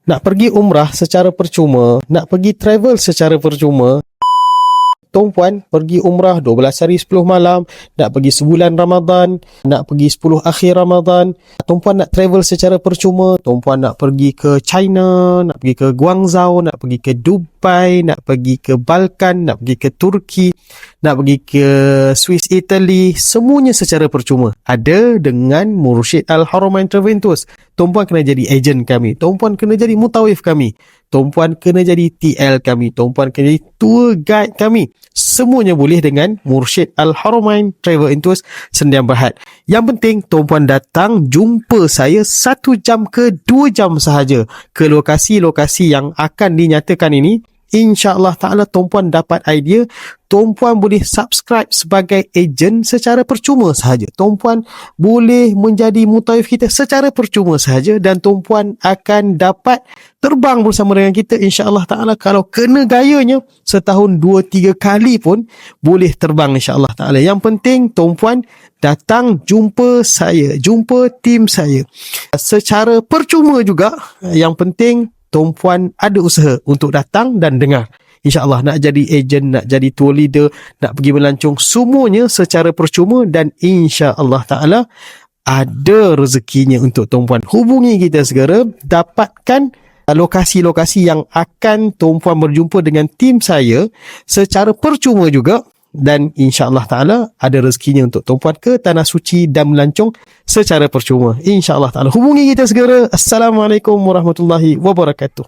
nak pergi umrah secara percuma, nak pergi travel secara percuma. Tuan-puan pergi umrah 12 hari 10 malam, nak pergi sebulan Ramadan, nak pergi 10 akhir Ramadan. Tuan-puan nak travel secara percuma, tuan-puan nak pergi ke China, nak pergi ke Guangzhou, nak pergi ke Dubai, nak pergi ke Balkan, nak pergi ke Turki, nak pergi ke Swiss, Italy, semuanya secara percuma. Ada dengan Mursyid Al-Haramain Travel Tours. Tuan-puan kena jadi ejen kami, tuan-puan kena jadi mutawif kami, tuan-puan kena jadi TL kami, tuan-puan kena jadi tour guide kami. Semuanya boleh dengan Mursyid Al-Haramain Travel Tours Sendian Berhad. Yang penting tuan-puan datang jumpa saya 1 jam ke 2 jam sahaja ke lokasi-lokasi yang akan dinyatakan ini. InsyaAllah ta'ala tuan-puan dapat idea. Tuan-puan boleh subscribe sebagai ejen secara percuma sahaja. Tuan-puan boleh menjadi mutawif kita secara percuma sahaja. Dan tuan-puan akan dapat terbang bersama dengan kita. InsyaAllah ta'ala kalau kena gayanya setahun 2-3 kali pun boleh terbang insyaAllah ta'ala. Yang penting tuan-puan datang jumpa saya, jumpa tim saya secara percuma juga. Yang penting tuan-puan ada usaha untuk datang dan dengar. InsyaAllah nak jadi ejen, nak jadi tour leader, nak pergi melancong, semuanya secara percuma dan insyaAllah ta'ala ada rezekinya untuk tuan-puan. Hubungi kita segera, dapatkan lokasi-lokasi yang akan tuan-puan berjumpa dengan tim saya secara percuma juga. Dan insyaAllah ta'ala ada rezekinya untuk tuan-puan ke Tanah Suci dan melancong secara percuma. InsyaAllah ta'ala hubungi kita segera. Assalamualaikum warahmatullahi wabarakatuh.